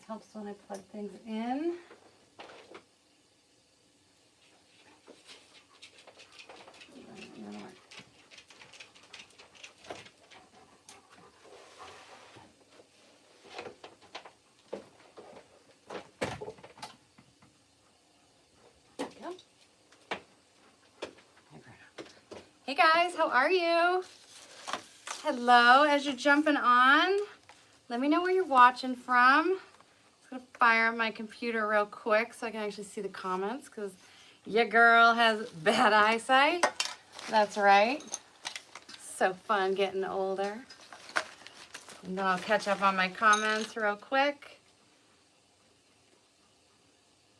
helps when I plug things in. Hey guys, how are you? Hello, as you're jumping on, let me know where you're watching from. I'm just gonna fire up my computer real quick so I can actually see the comments because your girl has bad eyesight. That's right. So fun getting older. And then I'll catch up on my comments real quick.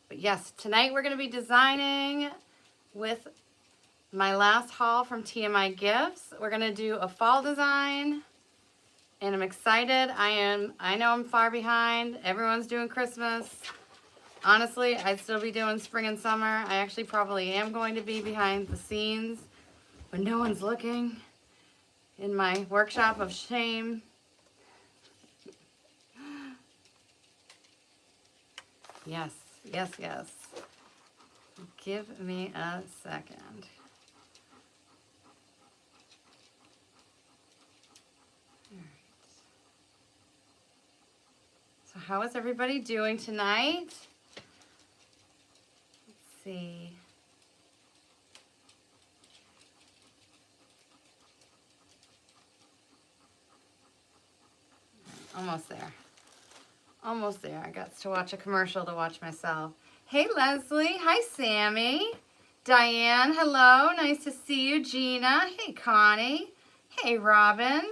But yes, tonight we're gonna be designing with my last haul from TMI Gifts. We're gonna do a fall design and I'm excited. I know I'm far behind. Everyone's doing Christmas. Honestly, I'd still be doing spring and summer. I actually probably am going to be behind the scenes when no one's looking in my workshop of shame. Yes, yes, yes. Give me a second. So how is everybody doing tonight? Let's see. Almost there. Almost there. I got to watch a commercial to watch myself. Hey Leslie. Hi Sammy. Diane, hello. Nice to see you. Gina. Hey Connie. Hey Robin.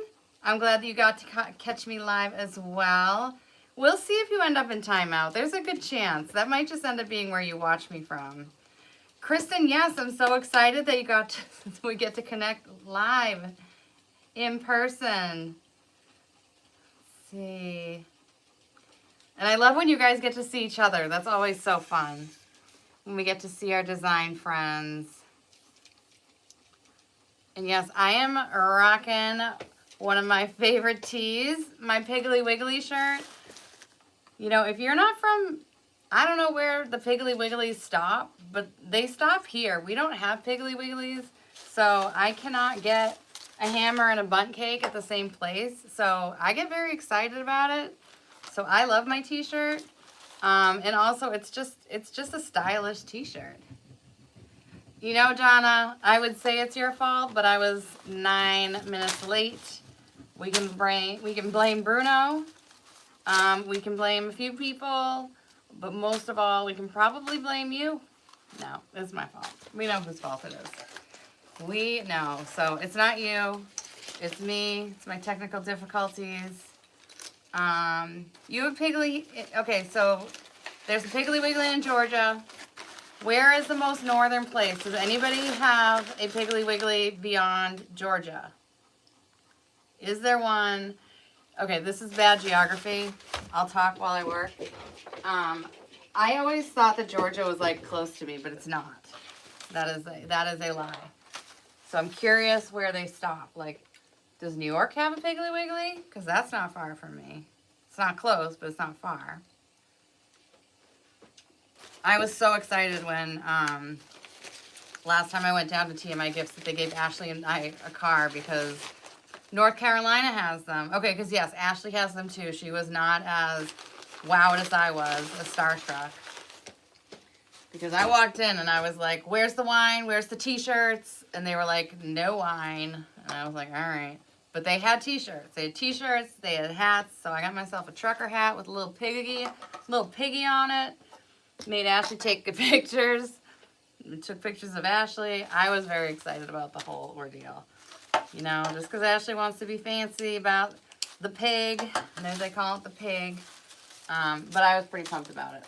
I'm glad that you got to catch me live as well. We'll see if you end up in timeout. There's a good chance. That might just end up being where you watch me from. Kristen, yes, I'm so excited that you got to, we get to connect live in person. Let's see. And I love when you guys get to see each other. That's always so fun. When we get to see our design friends. And yes, I am rocking one of my favorite tees, my Piggly Wiggly shirt. You know, if you're not from, I don't know where the Piggly Wigglies stop, but they stop here. We don't have Piggly Wigglies, so I cannot get a hammer and a bundt cake at the same place. So I get very excited about it. So I love my t-shirt. And also it's just a stylish t-shirt. You know, Donna, I would say it's your fault, but I was 9 minutes late. We can blame Bruno. We can blame a few people, but most of all, we can probably blame you. No, it's my fault. We know whose fault it is. We know. So it's not you. It's me. It's my technical difficulties. You have Piggly. Okay, so there's a Piggly Wiggly in Georgia. Where is the most northern place? Does anybody have a Piggly Wiggly beyond Georgia? Is there one? Okay, this is bad geography. I'll talk while I work. I always thought that Georgia was like close to me, but it's not. That is a lie. So I'm curious where they stop. Like, does New York have a Piggly Wiggly? Because that's not far from me. It's not close, but it's not far. I was so excited when last time I went down to TMI Gifts that they gave Ashley and I a car because North Carolina has them. Okay, because yes, Ashley has them too. She was not as wowed as I was, as starstruck. Because I walked in and I was like, where's the wine? Where's the t-shirts? And they were like, no wine. And I was like, all right. But they had t-shirts. They had t-shirts. They had hats. So I got myself a trucker hat with a little piggy on it. Made Ashley take good pictures. We took pictures of Ashley. I was very excited about the whole ordeal. You know, just because Ashley wants to be fancy about the pig. And as they call it, the pig. But I was pretty pumped about it.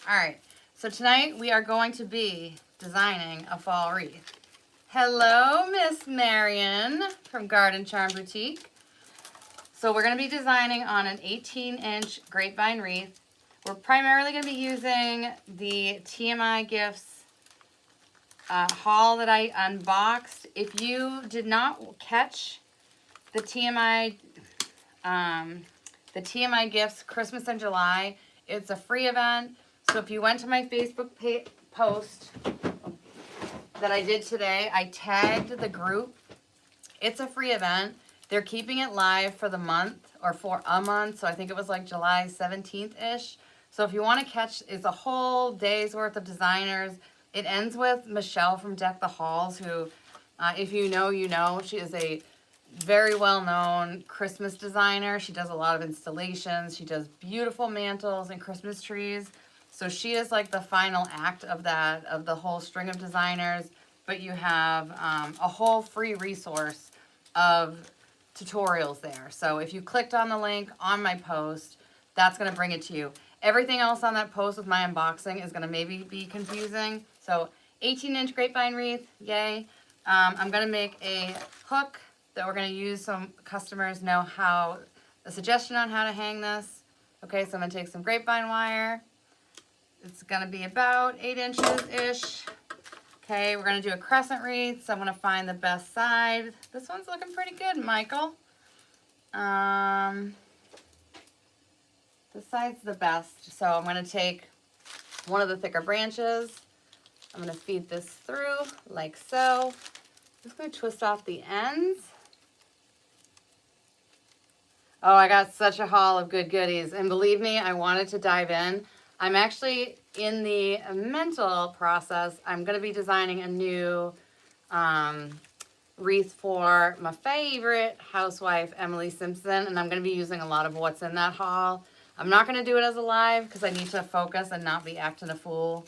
All right. So tonight we are going to be designing a fall wreath. Hello, Miss Marion from Garden Charm Boutique. So we're going to be designing on an 18-inch grapevine wreath. We're primarily going to be using the TMI Gifts haul that I unboxed. If you did not catch the TMI Gifts Christmas in July, It's a free event. So if you went to my Facebook post that I did today, I tagged the group. It's a free event. They're keeping it live for the month or for a month. So I think it was like July 17th-ish. So if you want to catch, it's a whole day's worth of designers. It ends with Michelle from Deck the Halls, who, if you know, you know. She is a very well-known Christmas designer. She does a lot of installations. She does beautiful mantles and Christmas trees. So she is like the final act of that, of the whole string of designers. But you have a whole free resource of tutorials there. So if you clicked on the link on my post, that's going to bring it to you. Everything else on that post with my unboxing is going to maybe be confusing. So 18-inch grapevine wreath, yay. I'm going to make a hook that we're going to use so customers know how, a suggestion on how to hang this. Okay, so I'm going to take some grapevine wire. It's going to be about 8 inches-ish. Okay, we're going to do a crescent wreath, so I'm going to find the best side. This one's looking pretty good, Michael. This side's the best. So I'm going to take one of the thicker branches. I'm going to feed this through like so. I'm just going to twist off the ends. Oh, I got such a haul of good goodies. And believe me, I wanted to dive in. I'm actually in the mental process. I'm going to be designing a new wreath for my favorite housewife, Emily Simpson. And I'm going to be using a lot of what's in that haul. I'm not going to do it as a live because I need to focus and not be acting a fool.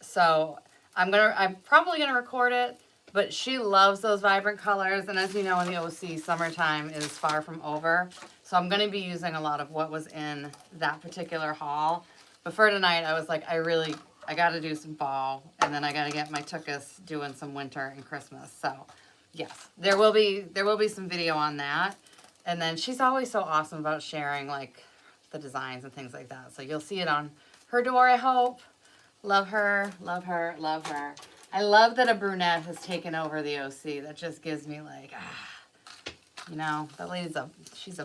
So I'm probably going to record it, but she loves those vibrant colors. And as you know, in the OC, summertime is far from over. So I'm going to be using a lot of what was in that particular haul. But for tonight, I was like, I got to do some fall, and then I got to get my tuchus doing some winter and Christmas. So yes, there will be some video on that. And then she's always so awesome about sharing like the designs and things like that. So you'll see it on her door, I hope. Love her, love her, love her. I love that a brunette has taken over the OC. That just gives me like, you know, that lady's she's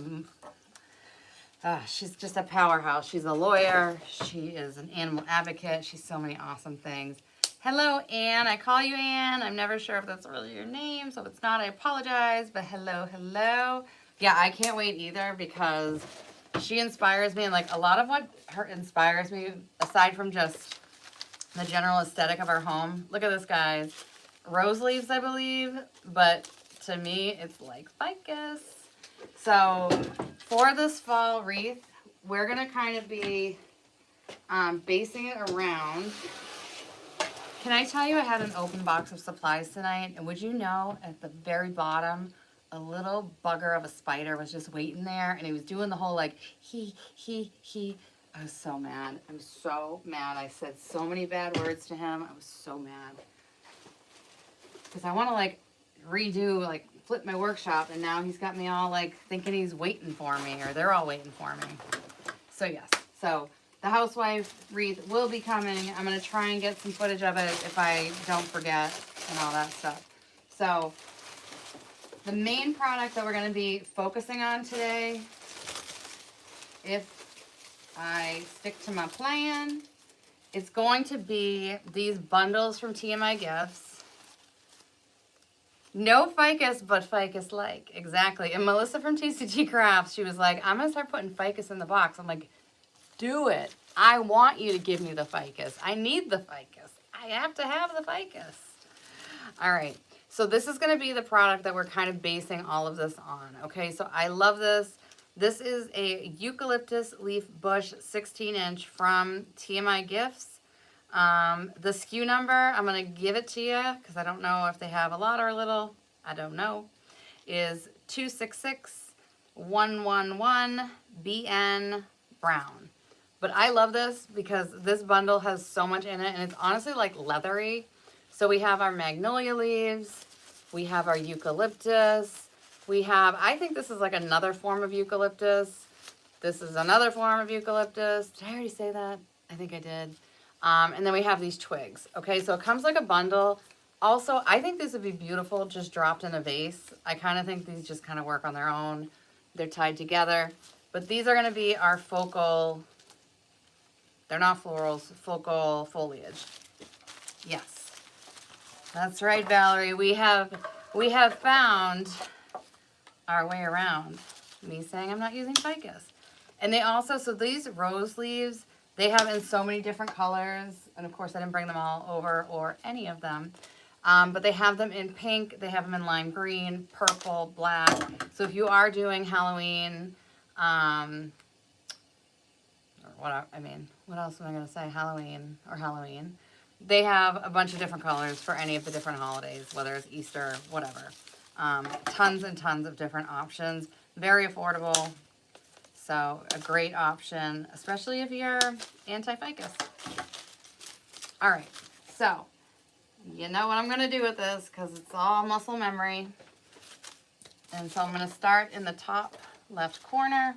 just a powerhouse. She's a lawyer. She is an animal advocate. She's so many awesome things. Hello, Anne. I call you Anne. I'm never sure if that's really your name, so if it's not, I apologize. But hello, hello. Yeah, I can't wait either because she inspires me, and like a lot of what her inspires me, aside from just the general aesthetic of our home. Look at this, guys. Rose leaves, I believe, but to me, it's like ficus. So for this fall wreath, we're gonna kind of be basing it around. Can I tell you I had an open box of supplies tonight, and would you know at the very bottom, a little bugger of a spider was just waiting there, and he was doing the whole like, he. I was so mad. I'm so mad. I said so many bad words to him. I was so mad. Because I want to like redo, like flip my workshop, and now he's got me all like thinking he's waiting for me, or they're all waiting for me. So yes, so the housewife wreath will be coming. I'm going to try and get some footage of it if I don't forget and all that stuff. So the main product that we're going to be focusing on today, if I stick to my plan, it's going to be these bundles from TMI Gifts. No ficus, but ficus-like. Exactly. And Melissa from TCG Crafts, she was like, I'm going to start putting ficus in the box. I'm like, do it. I want you to give me the ficus. I need the ficus. I have to have the ficus. All right. So this is going to be the product that we're kind of basing all of this on. Okay. So I love this. This is a eucalyptus leaf bush 16-inch from TMI Gifts. The SKU number, I'm going to give it to you because I don't know if they have a lot or a little. I don't know. Is 266111BN Brown. But I love this because this bundle has so much in it, and it's honestly like leathery. So we have our magnolia leaves. We have our eucalyptus. We have, I think this is like another form of eucalyptus. This is another form of eucalyptus. Did I already say that? I think I did. And then we have these twigs. Okay, so it comes like a bundle. Also, I think this would be beautiful just dropped in a vase. I kind of think these just kind of work on their own. They're tied together. But these are going to be our focal, they're not florals, focal foliage. Yes. That's right, Valerie. We have found our way around me saying I'm not using ficus. And they also, so these rose leaves, they have in so many different colors. And of course I didn't bring them all over or any of them. But they have them in pink, they have them in lime green, purple, black. So if you are doing Halloween, or what else am I going to say? Halloween. They have a bunch of different colors for any of the different holidays, whether it's Easter, whatever. Tons and tons of different options. Very affordable. So a great option, especially if you're anti-ficus. All right, so you know what I'm going to do with this because it's all muscle memory. And so I'm going to start in the top left corner.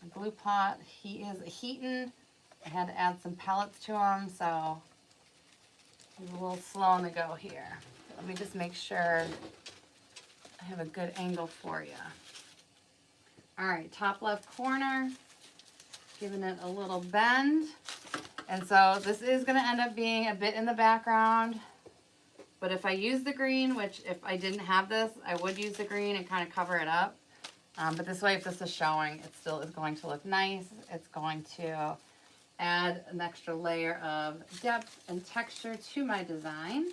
The blue pot, he is a heatin'. I had to add some pellets to him, so he's a little slow on the go here. Let me just make sure I have a good angle for you. All right, top left corner, giving it a little bend. And so this is going to end up being a bit in the background. But if I use the green, which if I didn't have this, I would use the green and kind of cover it up. But this way, if this is showing, it still is going to look nice. It's going to add an extra layer of depth and texture to my design.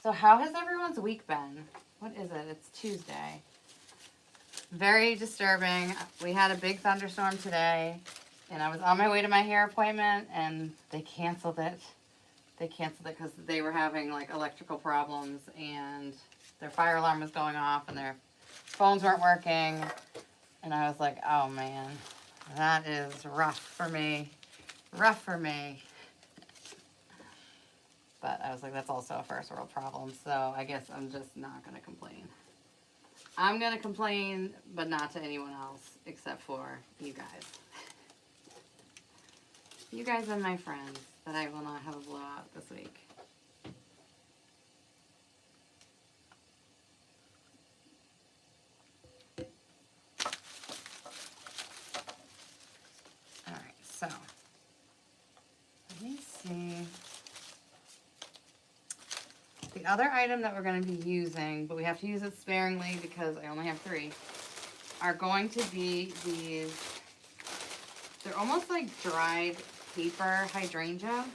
So how has everyone's week been? What is it? It's Tuesday. Very disturbing. We had a big thunderstorm today, and I was on my way to my hair appointment, and they canceled it. They canceled it because they were having like electrical problems, and their fire alarm was going off, and their phones weren't working. And I was like, oh man, that is rough for me. Rough for me. But I was like, that's also a first world problem. So I guess I'm just not going to complain. I'm going to complain, but not to anyone else except for you guys. You guys are my friends that I will not have a blowout this week. All right, so let me see. The other item that we're going to be using, but we have to use it sparingly because I only have 3, are going to be these, they're almost like dried paper hydrangea.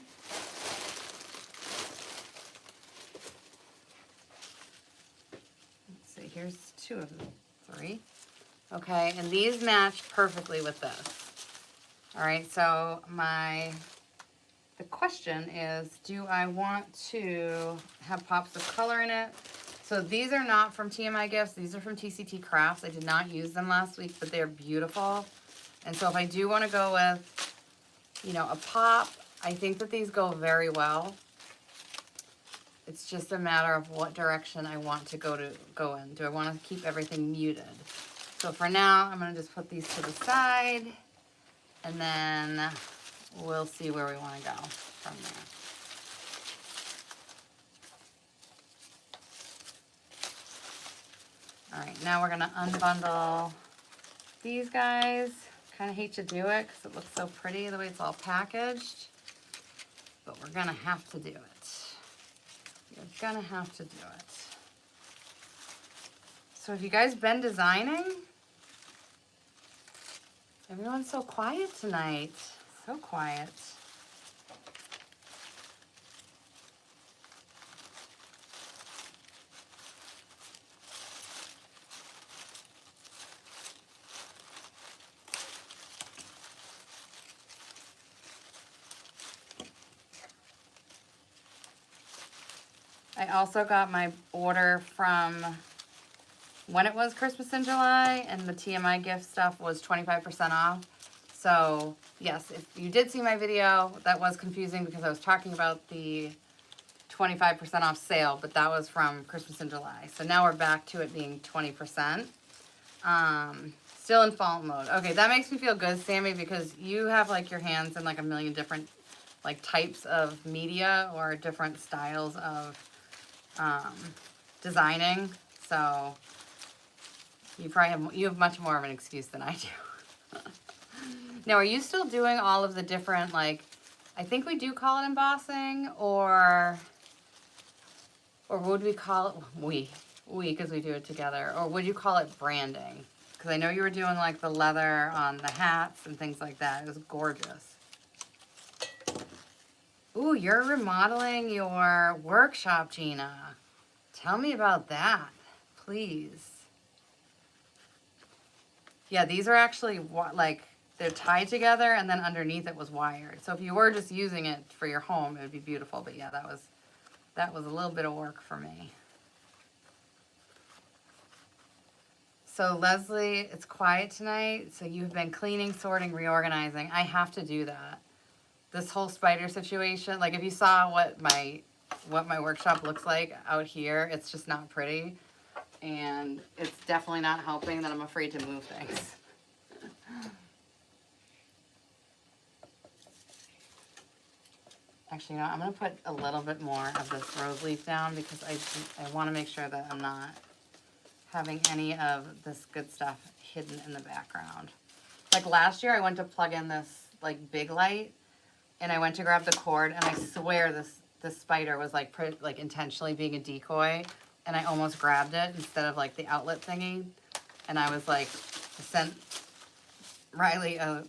Let's see, here's 2 of them, 3. Okay, and these match perfectly with this. All right, so the question is, do I want to have pops of color in it? So these are not from TMI Gifts. These are from TCT Crafts. I did not use them last week, but they're beautiful. And so if I do want to go with, you know, a pop, I think that these go very well. It's just a matter of what direction I want to go in. Do I want to keep everything muted? So for now, I'm going to just put these to the side, and then we'll see where we want to go from there. All right, now we're going to unbundle these guys. Kind of hate to do it because it looks so pretty the way it's all packaged, but we're going to have to do it. You're going to have to do it. So have you guys been designing? Everyone's so quiet tonight. So quiet. I also got my order from when it was Christmas in July, and the TMI gift stuff was 25% off. So yes, if you did see my video, that was confusing because I was talking about the 25% off sale, but that was from Christmas in July. So now we're back to it being 20%. Still in fall mode. Okay, that makes me feel good, Sammy, because you have like your hands in like a million different like types of media or different styles of designing, so you have much more of an excuse than I do. Now, are you still doing all of the different, like, I think we do call it embossing, or would we call it, we, because we do it together, or would you call it branding? Because I know you were doing, like, the leather on the hats and things like that. It was gorgeous. Ooh, you're remodeling your workshop, Gina. Tell me about that, please. Yeah, these are actually, like, they're tied together, and then underneath it was wired. So if you were just using it for your home, it would be beautiful. But yeah, that was a little bit of work for me. So Leslie, it's quiet tonight. So you've been cleaning, sorting, reorganizing. I have to do that. This whole spider situation, like if you saw what my workshop looks like out here, it's just not pretty. And it's definitely not helping that I'm afraid to move things. Actually, you know, I'm going to put a little bit more of this rose leaf down because I want to make sure that I'm not having any of this good stuff hidden in the background. Like last year, I went to plug in this like big light, and I went to grab the cord, and I swear this spider was like intentionally being a decoy, and I almost grabbed it instead of like the outlet thingy, and I was like, sent Riley a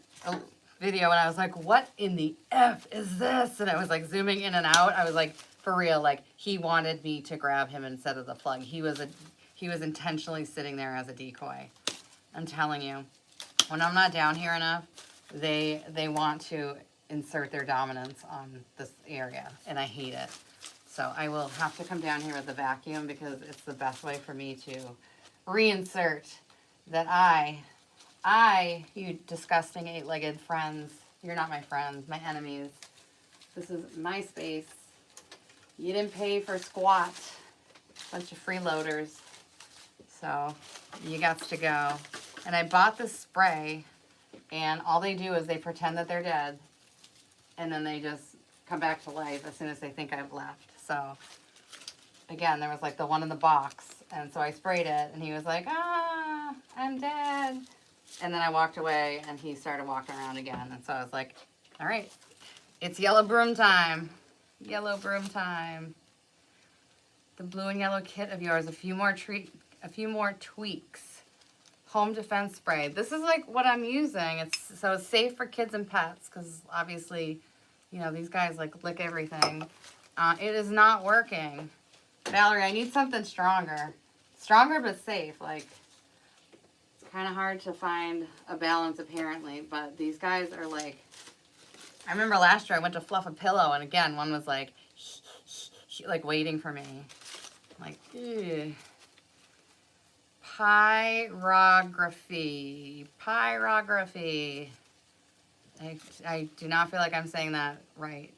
video, and I was like, what in the F is this? And I was like zooming in and out. I was like, for real, like he wanted me to grab him instead of the plug. He was intentionally sitting there as a decoy. I'm telling you, when I'm not down here enough, they want to insert their dominance on this area, and I hate it. So I will have to come down here with the vacuum because it's the best way for me to reinsert that you disgusting 8-legged friends, you're not my friends, my enemies. This is my space. You didn't pay for squat. Bunch of freeloaders. So you got to go. And I bought this spray, and all they do is they pretend that they're dead, and then they just come back to life as soon as they think I've left. So again, there was like the one in the box, and so I sprayed it, and he was like, ah, I'm dead. And then I walked away, and he started walking around again. And so I was like, all right, it's yellow broom time. Yellow broom time. The blue and yellow kit of yours, a few more tweaks. Home defense spray. This is like what I'm using. It's safe for kids and pets because obviously, you know, these guys like lick everything. It is not working. Valerie, I need something stronger. Stronger but safe. Like, kind of hard to find a balance apparently, but these guys are like, I remember last year I went to fluff a pillow, and again one was like like waiting for me, like ew. Pyrography. I do not feel like I'm saying that right.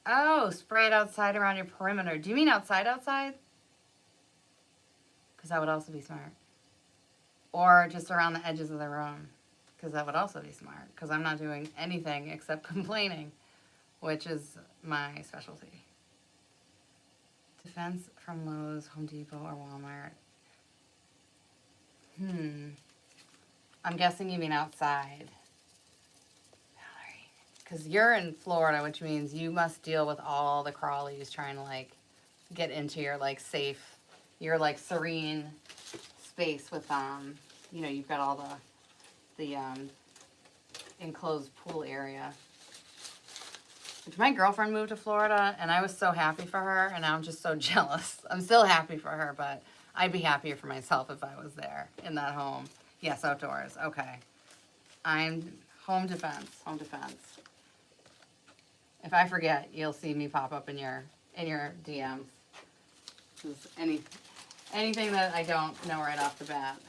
Oh, spray it outside around your perimeter. Do you mean outside because that would also be smart. Or just around the edges of the room, because that would also be smart, because I'm not doing anything except complaining, which is my specialty. Defense from Lowe's, Home Depot, or Walmart. I'm guessing you mean outside. Valerie, because you're in Florida, which means you must deal with all the crawlies trying to, like, get into your, like, safe, your, like, serene space with you know, you've got all the enclosed pool area. Which my girlfriend moved to Florida, and I was so happy for her, and now I'm just so jealous. I'm still happy for her, but I'd be happier for myself if I was there in that home. Yes, outdoors. Okay. I'm home defense. If I forget, you'll see me pop up in your DMs. Anything that I don't know right off the bat,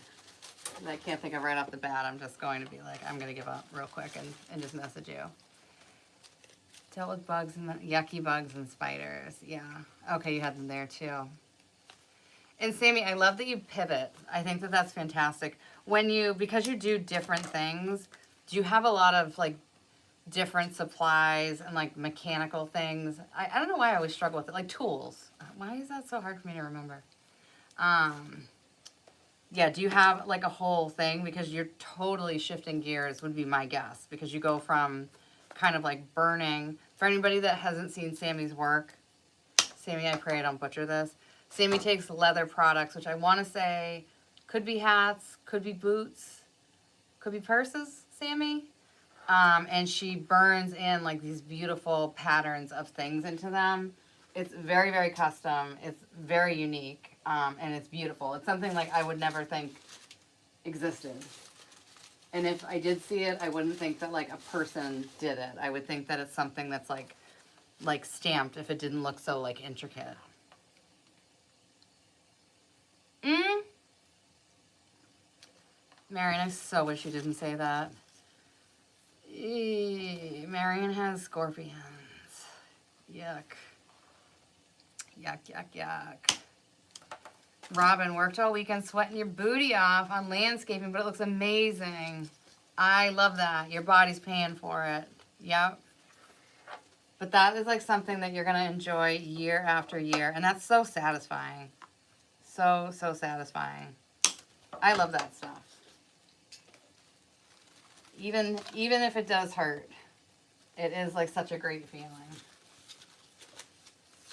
that I can't think of right off the bat, I'm just going to be like, I'm going to give up real quick and just message you. Dealt with bugs and yucky bugs and spiders. Yeah. Okay, you had them there too. And Sammy, I love that you pivot. I think that that's fantastic. Because you do different things, do you have a lot of like different supplies and like mechanical things? I don't know why I always struggle with it. Like tools. Why is that so hard for me to remember? Yeah, do you have like a whole thing? Because you're totally shifting gears would be my guess. Because you go from kind of like burning. For anybody that hasn't seen Sammy's work, Sammy, I pray I don't butcher this. Sammy takes leather products, which I want to say could be hats, could be boots, could be purses, Sammy. And she burns in like these beautiful patterns of things into them. It's very, very custom. It's very unique. And it's beautiful. It's something like I would never think existed. And if I did see it, I wouldn't think that like a person did it. I would think that it's something that's like stamped if it didn't look so like intricate. Marion, I so wish you didn't say that. Marion has scorpions. Yuck. Yuck, yuck, yuck. Robin, worked all weekend sweating your booty off on landscaping, but it looks amazing. I love that. Your body's paying for it. Yep. But that is like something that you're going to enjoy year after year. And that's so satisfying. So, so satisfying. I love that stuff. Even if it does hurt, it is like such a great feeling.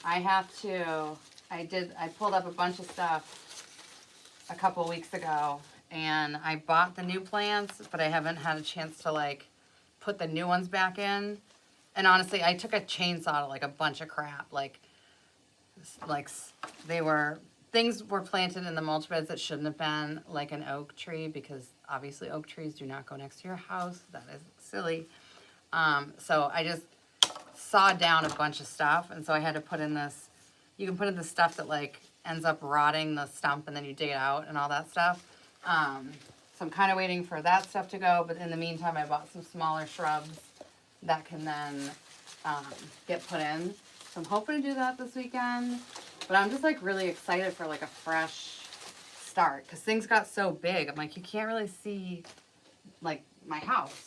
I pulled up a bunch of stuff a couple weeks ago, and I bought the new plants, but I haven't had a chance to like put the new ones back in. And honestly, I took a chainsaw to like a bunch of crap. Like things were planted in the mulch beds that shouldn't have been, like an oak tree, because obviously oak trees do not go next to your house. That is silly. So I just sawed down a bunch of stuff, and so I had to put in this. You can put in the stuff that like ends up rotting the stump, and then you dig it out and all that stuff. So I'm kind of waiting for that stuff to go, but in the meantime, I bought some smaller shrubs that can then get put in. So I'm hoping to do that this weekend. But I'm just like really excited for like a fresh start, because things got so big. I'm like, you can't really see like my house.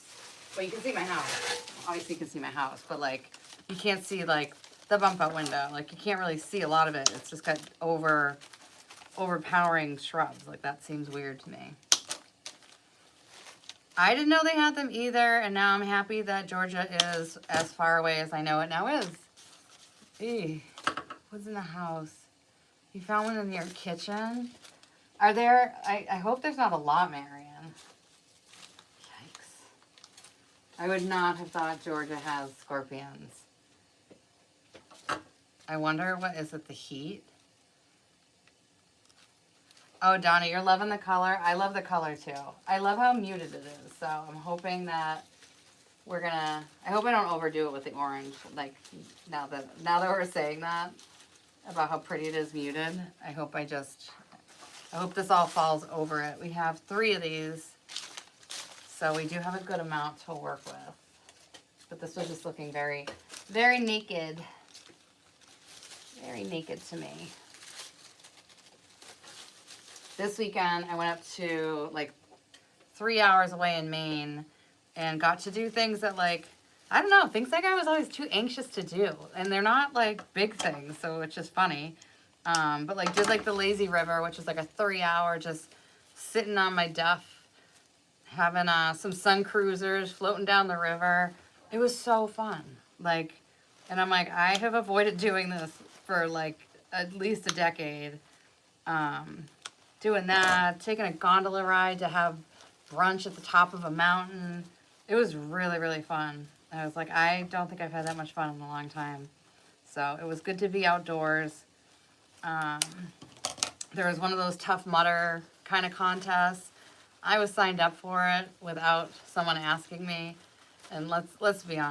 But you can see my house. Obviously you can see my house, but like you can't see like the bump out window. Like you can't really see a lot of it. It's just got overpowering shrubs. Like that seems weird to me. I didn't know they had them either, and now I'm happy that Georgia is as far away as I know it now is. Eee. What's in the house? You found one in your kitchen? Are there, I hope there's not a lot, Marion. Yikes. I would not have thought Georgia has scorpions. I wonder, what is it, the heat? Oh, Donna, you're loving the color. I love the color too. I love how muted it is. So I'm hoping that I hope I don't overdo it with the orange. Like now that we're saying that about how pretty it is muted, I hope this all falls over it. We have 3 of these, so we do have a good amount to work with. But this was just looking very, very naked. Very naked to me. This weekend, I went up to like 3 hours away in Maine and got to do things that like, I don't know, things like I was always too anxious to do. And they're not like big things, so it's just funny. But like did like the lazy river, which is like a 3-hour just sitting on my duff, having some sun cruisers floating down the river. It was so fun. Like, and I'm like, I have avoided doing this for like at least a decade. Doing that, taking a gondola ride to have brunch at the top of a mountain. It was really, really fun. I was like, I don't think I've had that much fun in a long time. So it was good to be outdoors. There was one of those Tough Mudder kind of contests. I was signed up for it without someone asking me. And let's be honest.